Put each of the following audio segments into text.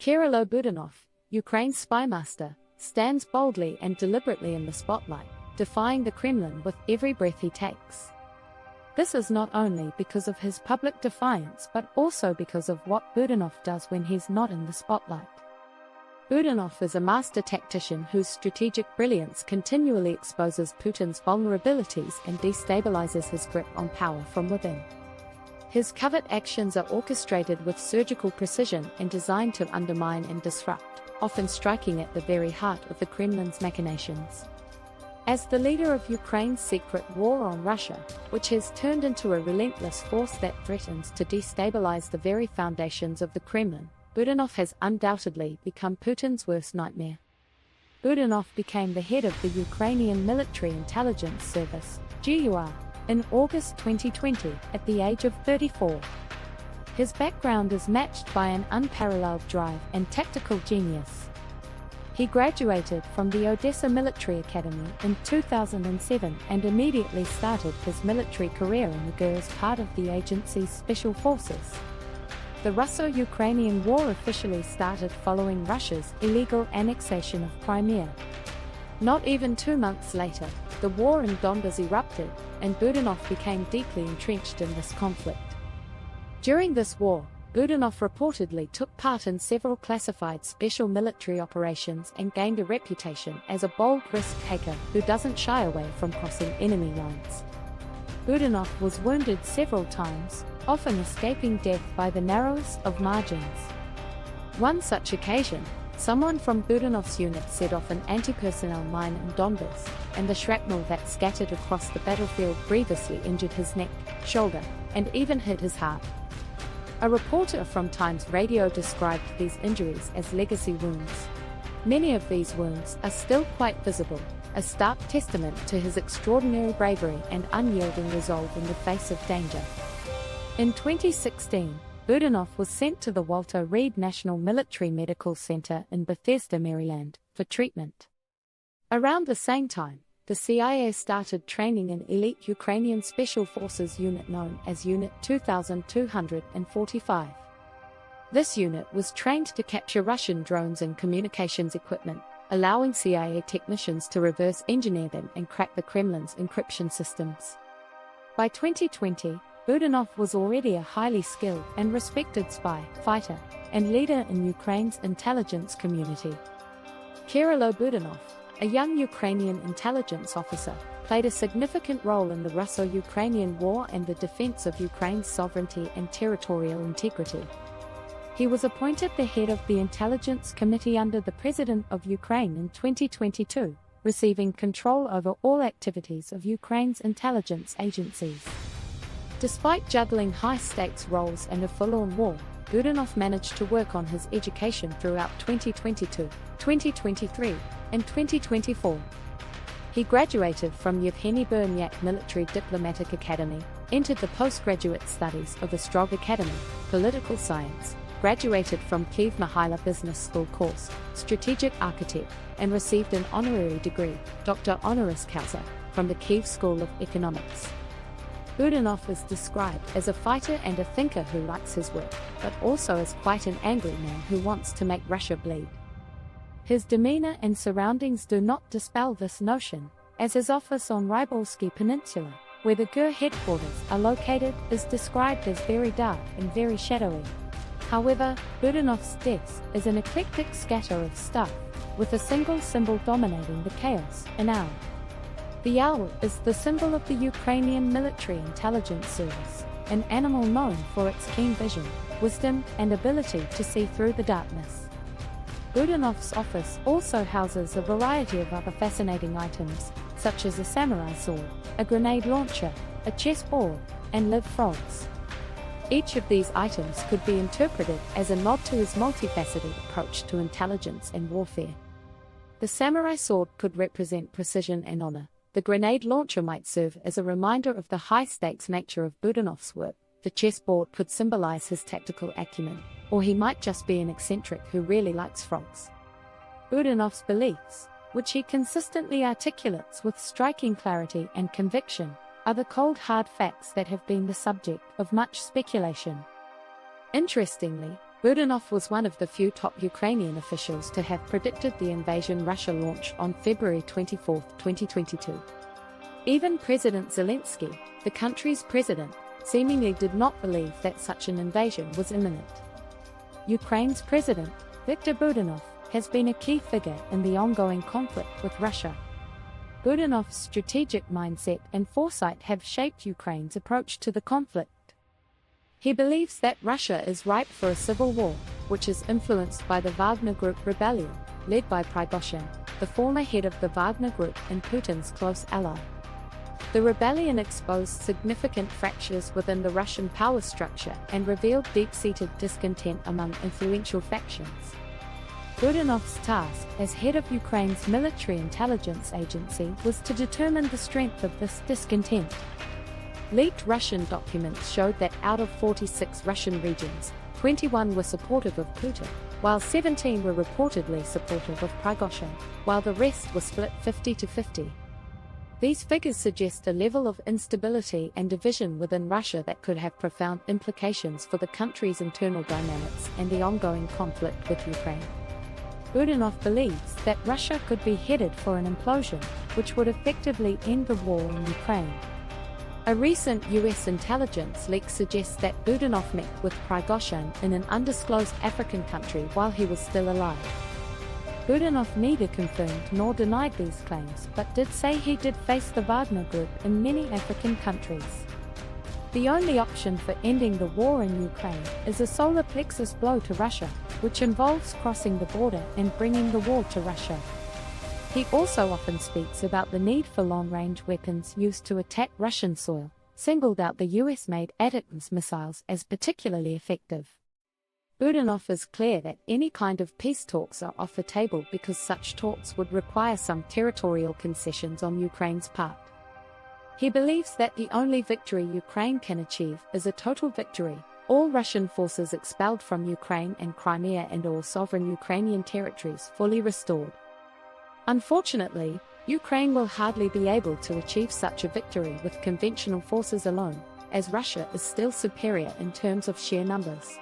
Kirill Budanov, Ukraine's spymaster, stands boldly and deliberately in the spotlight, defying the Kremlin with every breath he takes. This is not only because of his public defiance but also because of what Budanov does when he's not in the spotlight. Budanov is a master tactician whose strategic brilliance continually exposes Putin's vulnerabilities and destabilizes his grip on power from within. His covert actions are orchestrated with surgical precision and designed to undermine and disrupt, often striking at the very heart of the Kremlin's machinations. As the leader of Ukraine's secret war on Russia, which has turned into a relentless force that threatens to destabilize the very foundations of the Kremlin, Budanov has undoubtedly become Putin's worst nightmare. Budanov became the head of the Ukrainian Military Intelligence Service, GUR, in August 2020, at the age of 34. His background is matched by an unparalleled drive and tactical genius. He graduated from the Odessa Military Academy in 2007 and immediately started his military career in the GUR as part of the agency's special forces. The Russo-Ukrainian War officially started following Russia's illegal annexation of Crimea. Not even 2 months later, the war in Donbas erupted, and Budanov became deeply entrenched in this conflict. During this war, Budanov reportedly took part in several classified special military operations and gained a reputation as a bold risk-taker who doesn't shy away from crossing enemy lines. Budanov was wounded several times, often escaping death by the narrowest of margins. One such occasion, someone from Budanov's unit set off an anti-personnel mine in Donbas, and the shrapnel that scattered across the battlefield grievously injured his neck, shoulder, and even hit his heart. A reporter from Times Radio described these injuries as legacy wounds. Many of these wounds are still quite visible, a stark testament to his extraordinary bravery and unyielding resolve in the face of danger. In 2016, Budanov was sent to the Walter Reed National Military Medical Center in Bethesda, Maryland, for treatment. Around the same time, the CIA started training an elite Ukrainian Special Forces unit known as Unit 2245. This unit was trained to capture Russian drones and communications equipment, allowing CIA technicians to reverse engineer them and crack the Kremlin's encryption systems. By 2020, Budanov was already a highly skilled and respected spy, fighter, and leader in Ukraine's intelligence community. Kirill Budanov, a young Ukrainian intelligence officer, played a significant role in the Russo-Ukrainian War and the defense of Ukraine's sovereignty and territorial integrity. He was appointed the head of the Intelligence Committee under the President of Ukraine in 2022, receiving control over all activities of Ukraine's intelligence agencies. Despite juggling high-stakes roles and a full-on war, Budanov managed to work on his education throughout 2022, 2023, and 2024. He graduated from Yevgeny Bernyak Military Diplomatic Academy, entered the postgraduate studies of Ostrog Academy, Political Science, graduated from Kyiv Mihaila Business School course, Strategic Architect, and received an honorary degree, Dr. Honoris Causa, from the Kyiv School of Economics. Budanov is described as a fighter and a thinker who likes his work, but also as quite an angry man who wants to make Russia bleed. His demeanor and surroundings do not dispel this notion, as his office on Rybalsky Peninsula, where the GUR headquarters are located, is described as very dark and very shadowy. However, Budanov's desk is an eclectic scatter of stuff, with a single symbol dominating the chaos, an owl. The owl is the symbol of the Ukrainian Military Intelligence Service, an animal known for its keen vision, wisdom, and ability to see through the darkness. Budanov's office also houses a variety of other fascinating items, such as a samurai sword, a grenade launcher, a chessboard, and live frogs. Each of these items could be interpreted as a nod to his multifaceted approach to intelligence and warfare. The samurai sword could represent precision and honor. The grenade launcher might serve as a reminder of the high-stakes nature of Budanov's work. The chessboard could symbolize his tactical acumen, or he might just be an eccentric who really likes frogs. Budanov's beliefs, which he consistently articulates with striking clarity and conviction, are the cold hard facts that have been the subject of much speculation. Interestingly, Budanov was one of the few top Ukrainian officials to have predicted the invasion Russia launched on February 24, 2022. Even President Zelensky, the country's president, seemingly did not believe that such an invasion was imminent. Ukraine's president, Viktor Budanov, has been a key figure in the ongoing conflict with Russia. Budanov's strategic mindset and foresight have shaped Ukraine's approach to the conflict. He believes that Russia is ripe for a civil war, which is influenced by the Wagner Group rebellion, led by Prigozhin, the former head of the Wagner Group and Putin's close ally. The rebellion exposed significant fractures within the Russian power structure and revealed deep-seated discontent among influential factions. Budanov's task as head of Ukraine's military intelligence agency was to determine the strength of this discontent. Leaked Russian documents showed that out of 46 Russian regions, 21 were supportive of Putin, while 17 were reportedly supportive of Prigozhin, while the rest were split 50-50. These figures suggest a level of instability and division within Russia that could have profound implications for the country's internal dynamics and the ongoing conflict with Ukraine. Budanov believes that Russia could be headed for an implosion, which would effectively end the war in Ukraine. A recent US intelligence leak suggests that Budanov met with Prigozhin in an undisclosed African country while he was still alive. Budanov neither confirmed nor denied these claims, but did say he did face the Wagner Group in many African countries. The only option for ending the war in Ukraine is a solar plexus blow to Russia, which involves crossing the border and bringing the war to Russia. He also often speaks about the need for long-range weapons used to attack Russian soil, singled out the US-made ATACMS missiles as particularly effective. Budanov is clear that any kind of peace talks are off the table because such talks would require some territorial concessions on Ukraine's part. He believes that the only victory Ukraine can achieve is a total victory, all Russian forces expelled from Ukraine and Crimea and all sovereign Ukrainian territories fully restored. Unfortunately, Ukraine will hardly be able to achieve such a victory with conventional forces alone, as Russia is still superior in terms of sheer numbers.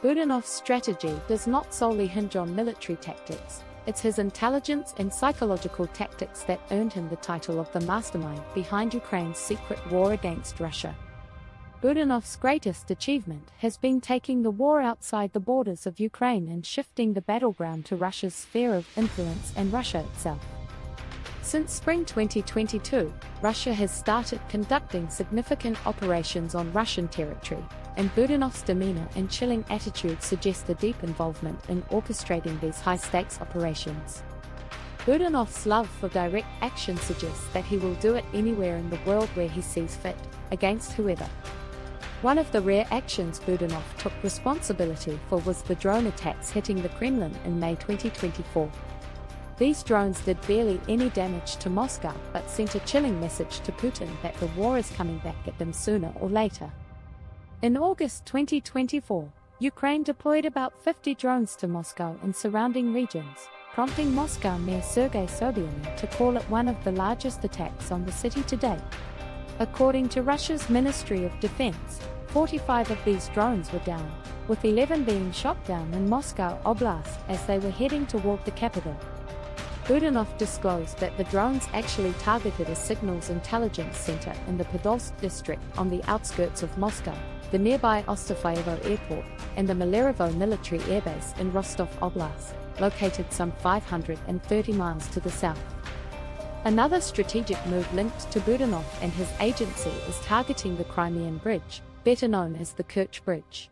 Budanov's strategy does not solely hinge on military tactics, it's his intelligence and psychological tactics that earned him the title of the mastermind behind Ukraine's secret war against Russia. Budanov's greatest achievement has been taking the war outside the borders of Ukraine and shifting the battleground to Russia's sphere of influence and Russia itself. Since spring 2022, Russia has started conducting significant operations on Russian territory, and Budanov's demeanor and chilling attitude suggest a deep involvement in orchestrating these high-stakes operations. Budanov's love for direct action suggests that he will do it anywhere in the world where he sees fit, against whoever. One of the rare actions Budanov took responsibility for was the drone attacks hitting the Kremlin in May 2024. These drones did barely any damage to Moscow but sent a chilling message to Putin that the war is coming back at them sooner or later. In August 2024, Ukraine deployed about 50 drones to Moscow and surrounding regions, prompting Moscow Mayor Sergei Sobyanin to call it one of the largest attacks on the city to date. According to Russia's Ministry of Defense, 45 of these drones were down, with 11 being shot down in Moscow Oblast as they were heading toward the capital. Budanov disclosed that the drones actually targeted a signals intelligence center in the Podolsk district on the outskirts of Moscow, the nearby Ostafayevo airport, and the Malerevo military airbase in Rostov Oblast, located some 530 miles to the south. Another strategic move linked to Budanov and his agency is targeting the Crimean Bridge, better known as the Kerch Bridge.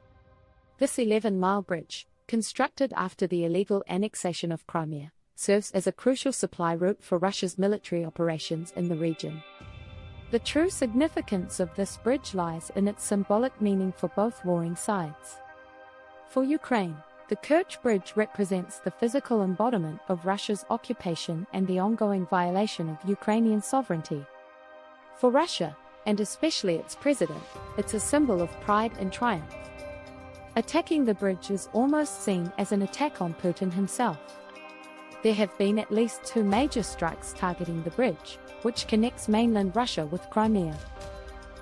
This 11-mile bridge, constructed after the illegal annexation of Crimea, serves as a crucial supply route for Russia's military operations in the region. The true significance of this bridge lies in its symbolic meaning for both warring sides. For Ukraine, the Kerch Bridge represents the physical embodiment of Russia's occupation and the ongoing violation of Ukrainian sovereignty. For Russia, and especially its president, it's a symbol of pride and triumph. Attacking the bridge is almost seen as an attack on Putin himself. There have been at least 2 major strikes targeting the bridge, which connects mainland Russia with Crimea.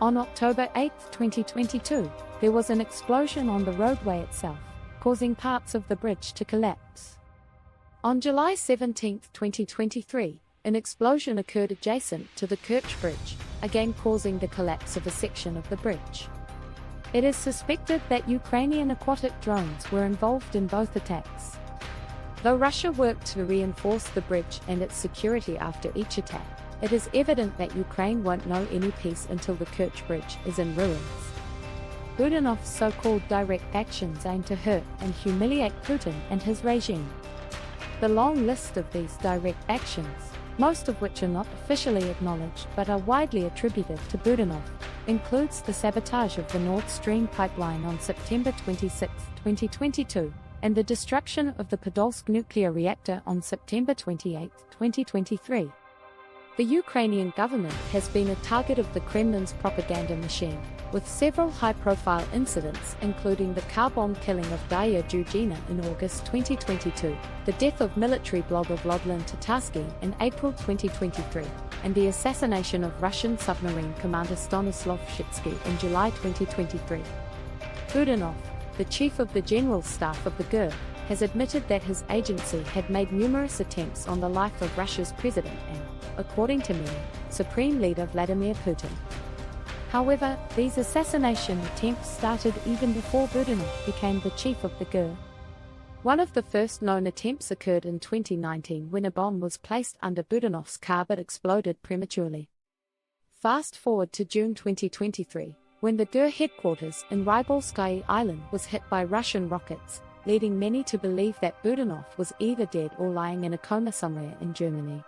On October 8, 2022, there was an explosion on the roadway itself, causing parts of the bridge to collapse. On July 17, 2023, an explosion occurred adjacent to the Kerch Bridge, again causing the collapse of a section of the bridge. It is suspected that Ukrainian aquatic drones were involved in both attacks. Though Russia worked to reinforce the bridge and its security after each attack, it is evident that Ukraine won't know any peace until the Kerch Bridge is in ruins. Budanov's so-called direct actions aim to hurt and humiliate Putin and his regime. The long list of these direct actions, most of which are not officially acknowledged but are widely attributed to Budanov, includes the sabotage of the Nord Stream pipeline on September 26, 2022, and the destruction of the Podolsk nuclear reactor on September 28, 2023. The Ukrainian government has been a target of the Kremlin's propaganda machine, with several high-profile incidents including the car bomb killing of Darya Dugina in August 2022, the death of military blogger Vladimir Putin in April 2023, and the assassination of Russian submarine commander Stanislav Shitsky in July 2023. Budanov, the chief of the General Staff of the GUR, has admitted that his agency had made numerous attempts on the life of Russia's president and, according to many, Supreme Leader Vladimir Putin. However, these assassination attempts started even before Budanov became the chief of the GUR. One of the first known attempts occurred in 2019 when a bomb was placed under Budanov's car but exploded prematurely. Fast forward to June 2023, when the GUR headquarters in Rybalskaya Island was hit by Russian rockets, leading many to believe that Budanov was either dead or lying in a coma somewhere in Germany.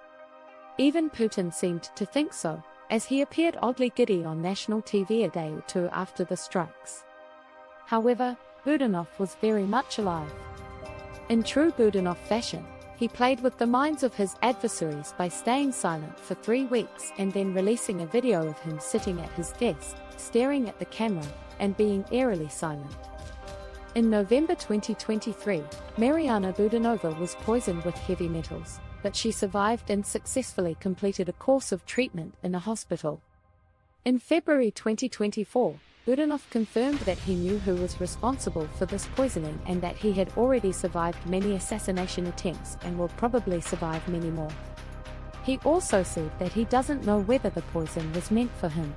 Even Putin seemed to think so, as he appeared oddly giddy on national TV a day or two after the strikes. However, Budanov was very much alive. In true Budanov fashion, he played with the minds of his adversaries by staying silent for 3 weeks and then releasing a video of him sitting at his desk, staring at the camera, and being eerily silent. In November 2023, Mariana Budanova was poisoned with heavy metals, but she survived and successfully completed a course of treatment in a hospital. In February 2024, Budanov confirmed that he knew who was responsible for this poisoning and that he had already survived many assassination attempts and will probably survive many more. He also said that he doesn't know whether the poison was meant for him.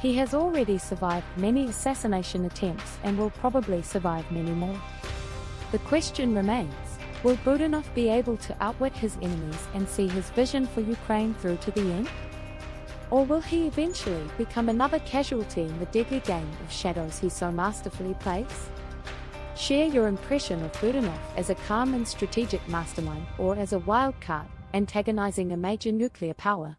He has already survived many assassination attempts and will probably survive many more. The question remains, will Budanov be able to outwit his enemies and see his vision for Ukraine through to the end? Or will he eventually become another casualty in the deadly game of shadows he so masterfully plays? Share your impression of Budanov as a calm and strategic mastermind or as a wild card, antagonizing a major nuclear power.